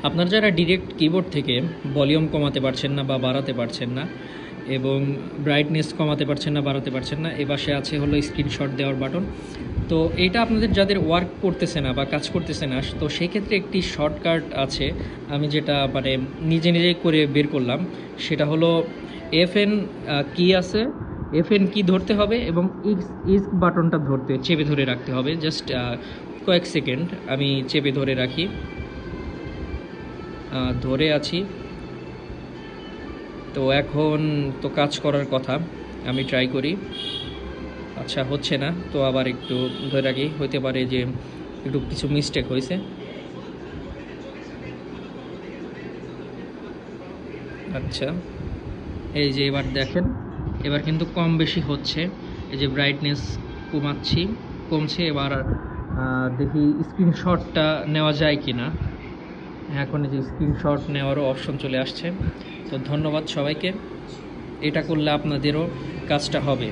আপনারা যারা direct keyboard থেকে ভলিউম কমাতে পারছেন না বা বাড়াতে পারছেন না এবং ব্রাইটনেস কমাতে পারছেন না বাড়াতে পারছেন না, এ পাশে আছে হলো স্ক্রিনশট দেওয়ার বাটন। তো এইটা আপনাদের যাদের ওয়ার্ক করতেছে না বা কাজ করতেছে না, তো সেই ক্ষেত্রে একটি শর্টকাট আছে, আমি যেটা মানে নিজে নিজেই করে বের করলাম। সেটা হলো FN কি আছে, FN কি ধরতে হবে এবং ইক্স বাটনটা চেপে ধরে রাখতে হবে। জাস্ট কয়েক সেকেন্ড আমি চেপে ধরে রাখি, ধরে আছি। তো এখন তো কাজ করার কথা, আমি ট্রাই করি। আচ্ছা, হচ্ছে না, তো আবার একটু ধরে রাখি, হইতে পারে যে একটু কিছু মিস্টেক হয়েছে। আচ্ছা, এই যে এবার দেখেন, এবার কিন্তু কম বেশি হচ্ছে। এই যে ব্রাইটনেস কমাচ্ছি, কমছে। এবার দেখি স্ক্রিনশটটা নেওয়া যায় কি না। এখন এই যে স্ক্রিনশট নেওয়ারও অপশন চলে আসছে। তো ধন্যবাদ সবাইকে, এটা করলে আপনাদেরও কাজটা হবে।